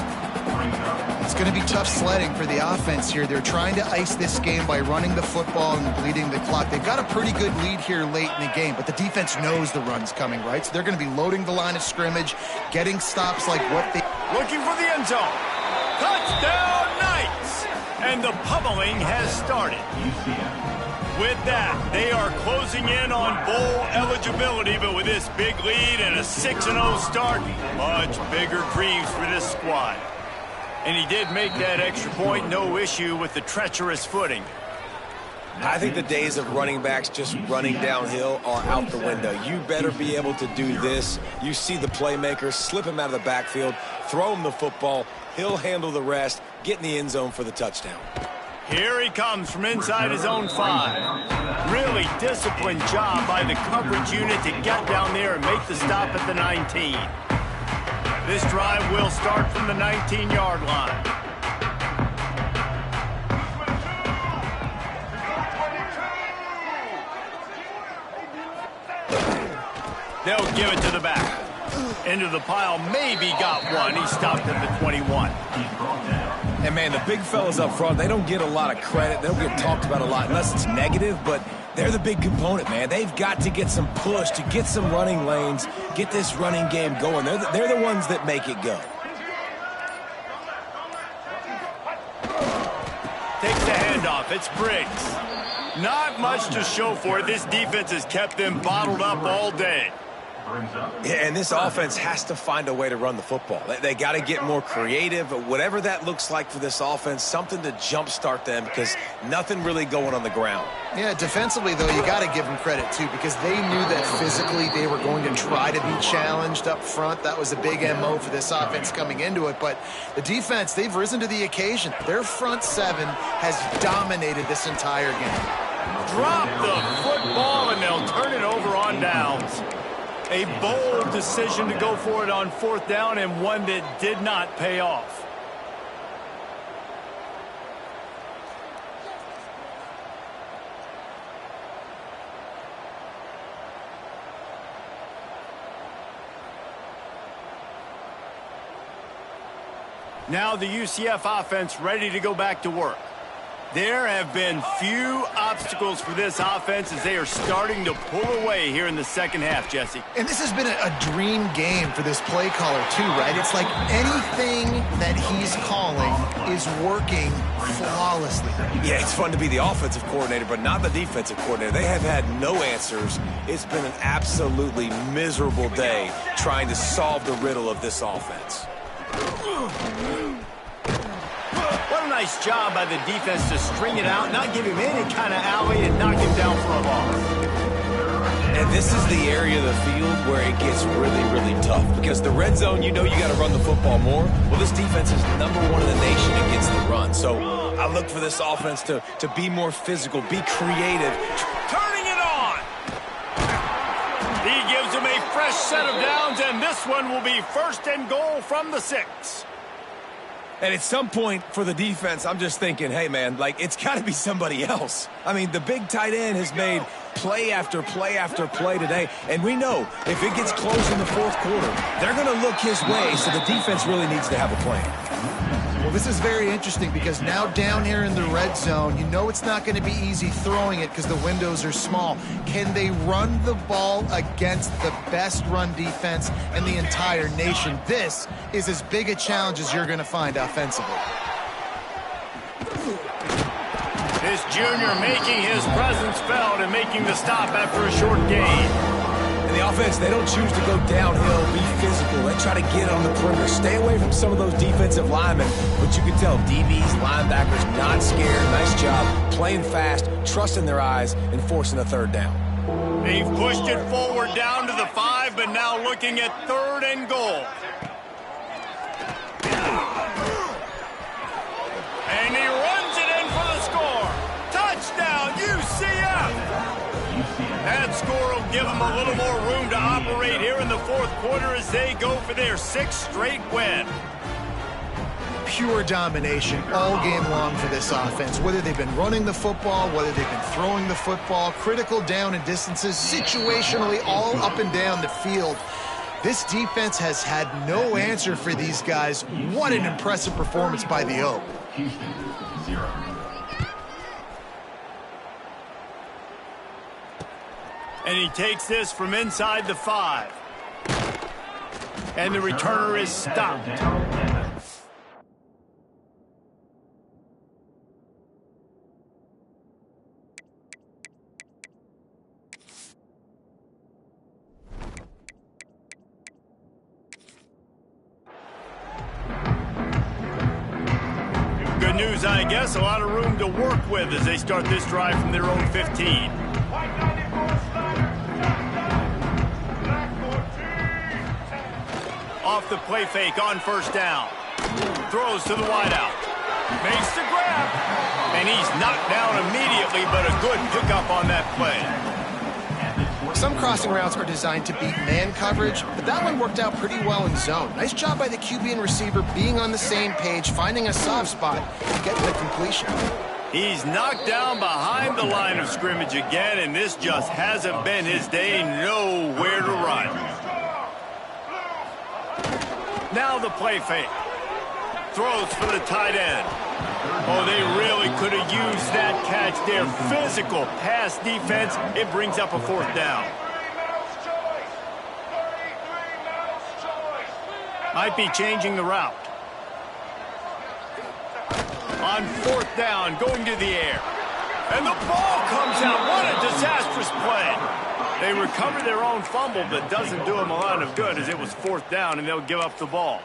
It's going to be tough sledding for the offense here. They're trying to ice this game by running the football and bleeding the clock. They've got a pretty good lead here late in the game, but the defense knows the run's coming, right? So they're going to be loading the line of scrimmage, getting stops like what they... Looking for the end zone. Touchdown, Knights! And the pummeling has started. With that, they are closing in on bowl eligibility, but with this big lead and a 6-0 start, much bigger dreams for this squad. And he did make that extra point, no issue with the treacherous footing. I think the days of running backs just running downhill are out the window. You better be able to do this. You see the playmakers, slip him out of the backfield, throw him the football, he'll handle the rest, get in the end zone for the touchdown. Here he comes from inside his own 5. Really disciplined job by the coverage unit to get down there and make the stop at the 19. This drive will start from the 19-yard line. They'll give it to the back. Into the pile, maybe got one. He stopped at the 21. And, man, the big fellas up front, they don't get a lot of credit. They don't get talked about a lot unless it's negative, but they're the big component, man. They've got to get some push, to get some running lanes, get this running game going. They're the ones that make it go. Takes the handoff. It's Briggs. Not much to show for it. This defense has kept them bottled up all day. Yeah, and this offense has to find a way to run the football. They got to get more creative, whatever that looks like for this offense, something to jumpstart them because nothing really going on the ground. Yeah, defensively, though, you got to give them credit, too, because they knew that physically they were going to try to be challenged up front. That was a big MO for this offense coming into it. But the defense, they've risen to the occasion. Their front 7 has dominated this entire game. Drop the football, and they'll turn it over on downs. A bold decision to go for it on 4th down, and one that did not pay off. Now the UCF offense ready to go back to work. There have been few obstacles for this offense as they are starting to pull away here in the second half, Jesse. And this has been a dream game for this play caller, too, right? It's like anything that he's calling is working flawlessly. Yeah, it's fun to be the offensive coordinator, but not the defensive coordinator. They have had no answers. It's been an absolutely miserable day trying to solve the riddle of this offense. What a nice job by the defense to string it out, not give him any kind of alley, and knock him down for a loss. And this is the area of the field where it gets really, really tough. Because the red zone, you know you got to run the football more. Well, this defense is #1 in the nation against the run. So I look for this offense to be more physical, be creative. Turning it on! He gives him a fresh set of downs, and this one will be 1st and goal from the 6. And at some point for the defense, I'm just thinking, hey, man, like, it's got to be somebody else. I mean, the big tight end has made play after play after play today. And we know if it gets close in the 4th quarter, they're going to look his way, so the defense really needs to have a plan. Well, this is very interesting because now down here in the red zone, you know it's not going to be easy throwing it because the windows are small. Can they run the ball against the best run defense in the entire nation? This is as big a challenge as you're going to find offensively. This junior making his presence felt and making the stop after a short gain. And the offense, they don't choose to go downhill, be physical. They try to get on the perimeter. Stay away from some of those defensive linemen. But you can tell DBs, linebackers, not scared. Nice job playing fast, trusting their eyes, and forcing a 3rd down. They've pushed it forward down to the 5, but now looking at 3rd and goal. And he runs it in for the score. Touchdown, UCF! That score will give them a little more room to operate here in the 4th quarter as they go for their 6th straight win. Pure domination all game long for this offense. Whether they've been running the football, whether they've been throwing the football, critical down and distances, situationally all up and down the field. This defense has had no answer for these guys. What an impressive performance by the Oak. Houston, 0. And he takes this from inside the 5. And the returner is stopped. Good news, I guess. A lot of room to work with as they start this drive from their own 15. Off the play fake on first down. Throws to the wideout. Makes the grab. And he's knocked down immediately, but a good pickup on that play. Some crossing routes are designed to beat man coverage, but that one worked out pretty well in zone. Nice job by the QB and receiver being on the same page, finding a soft spot, and getting the completion. He's knocked down behind the line of scrimmage again, and this just hasn't been his day. Nowhere to run. Now the play fake. Throws for the tight end. Oh, they really could have used that catch there. Physical pass defense. It brings up a fourth down. Might be changing the route. On fourth down, going to the air. And the ball comes out. What a disastrous play. They recover their own fumble, but doesn't do them a lot of good as it was fourth down, and they'll give up the ball.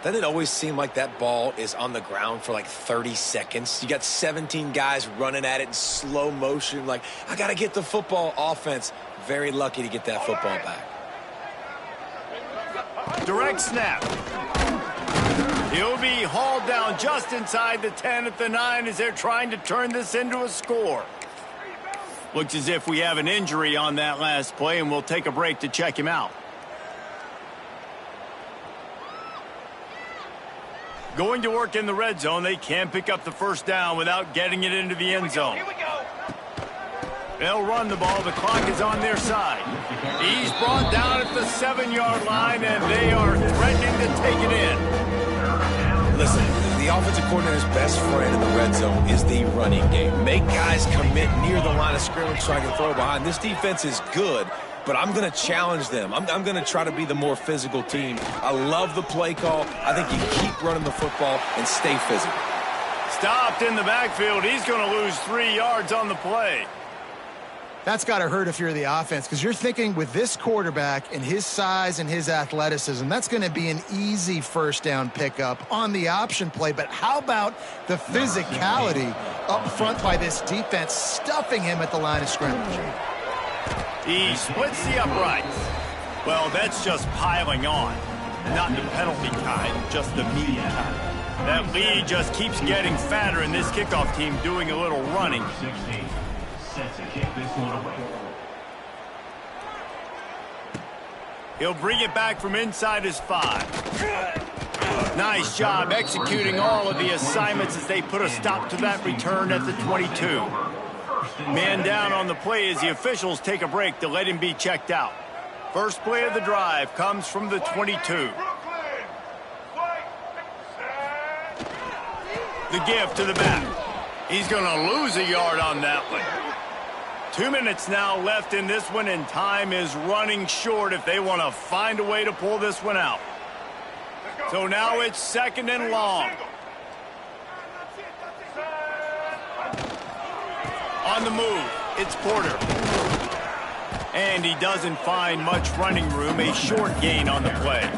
Doesn't it always seem like that ball is on the ground for like 30 seconds? You got 17 guys running at it in slow motion. Like, I got to get the football. Offense, very lucky to get that football back. Direct snap. He'll be hauled down just inside the 10 at the 9 as they're trying to turn this into a score. Looks as if we have an injury on that last play, and we'll take a break to check him out. Going to work in the red zone. They can pick up the first down without getting it into the end zone. They'll run the ball. The clock is on their side. He's brought down at the 7-yard line, and they are threatening to take it in. Listen, the offensive coordinator's best friend in the red zone is the running game. Make guys commit near the line of scrimmage so I can throw behind. This defense is good, but I'm going to challenge them. I'm going to try to be the more physical team. I love the play call. I think you keep running the football and stay physical. Stopped in the backfield. He's going to lose 3 yards on the play. That's got to hurt if you're the offense, because you're thinking with this quarterback and his size and his athleticism, that's going to be an easy first down pickup on the option play. But how about the physicality up front by this defense, stuffing him at the line of scrimmage? He splits the uprights. Well, that's just piling on. Not the penalty kind, just the meaty kind. That lead just keeps getting fatter, and this kickoff team doing a little running. 16. Set to kick this one away. He'll bring it back from inside his 5. Nice job executing all of the assignments as they put a stop to that return at the 22. Man down on the play as the officials take a break to let him be checked out. First play of the drive comes from the 22. The give to the back. He's going to lose a yard on that one. 2 minutes now left in this one, and time is running short if they want to find a way to pull this one out. So now it's second and long. On the move, it's Porter. And he doesn't find much running room, a short gain on the play.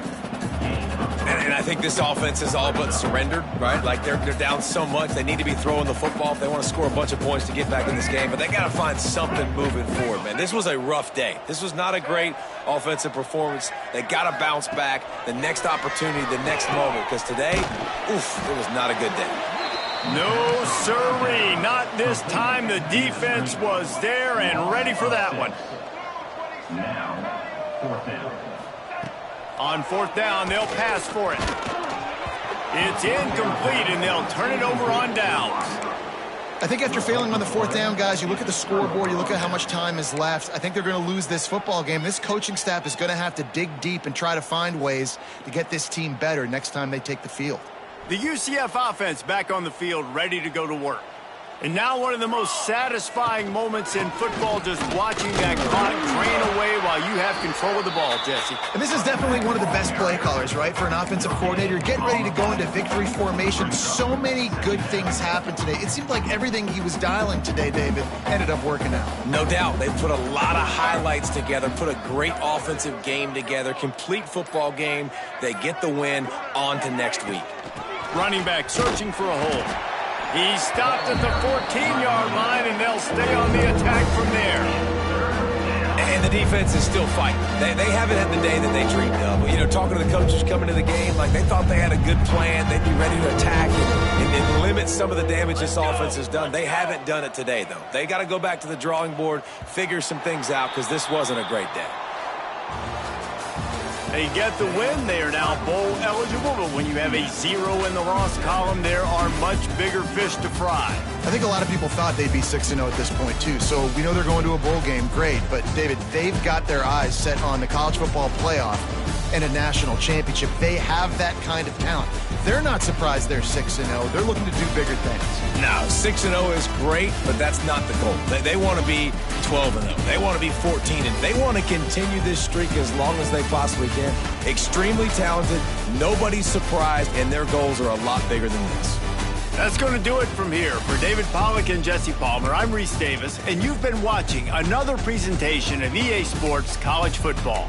And I think this offense is all but surrendered, right? Like they're down so much, they need to be throwing the football if they want to score a bunch of points to get back in this game. But they got to find something moving forward, man. This was a rough day. This was not a great offensive performance. They got to bounce back the next opportunity, the next moment. Because today, oof, it was not a good day. No, sirree. Not this time. The defense was there and ready for that one. Now, fourth down. On fourth down, they'll pass for it. It's incomplete, and they'll turn it over on downs. I think after failing on the fourth down, guys, you look at the scoreboard, you look at how much time is left. I think they're going to lose this football game. This coaching staff is going to have to dig deep and try to find ways to get this team better next time they take the field. The UCF offense back on the field, ready to go to work. And now one of the most satisfying moments in football, just watching that clock drain away while you have control of the ball, Jesse. And this is definitely one of the best play callers, right, for an offensive coordinator. Getting ready to go into victory formation. So many good things happened today. It seemed like everything he was dialing today, David, ended up working out. No doubt. They put a lot of highlights together, put a great offensive game together, complete football game. They get the win. On to next week. Running back searching for a hole. He stopped at the 14-yard line, and they'll stay on the attack from there. And the defense is still fighting. They haven't had the day that they dreamed of. You know, talking to the coaches coming to the game, like they thought they had a good plan. They'd be ready to attack and limit some of the damage this offense has done. They haven't done it today, though. They got to go back to the drawing board, figure some things out, because this wasn't a great day. They get the win. They are now bowl eligible, but when you have a 0 in the loss column, there are much bigger fish to fry. I think a lot of people thought they'd be 6-0 at this point, too. So we know they're going to a bowl game. Great. But, David, they've got their eyes set on the college football playoff and a national championship. They have that kind of talent. They're not surprised they're 6-0. They're looking to do bigger things. No, 6-0 is great, but that's not the goal. They want to be 12-0. They want to be 14-0. They want to continue this streak as long as they possibly can. Extremely talented. Nobody's surprised, and their goals are a lot bigger than this. That's going to do it from here. For David Pollack and Jesse Palmer, I'm Reese Davis, and you've been watching another presentation of EA Sports College Football.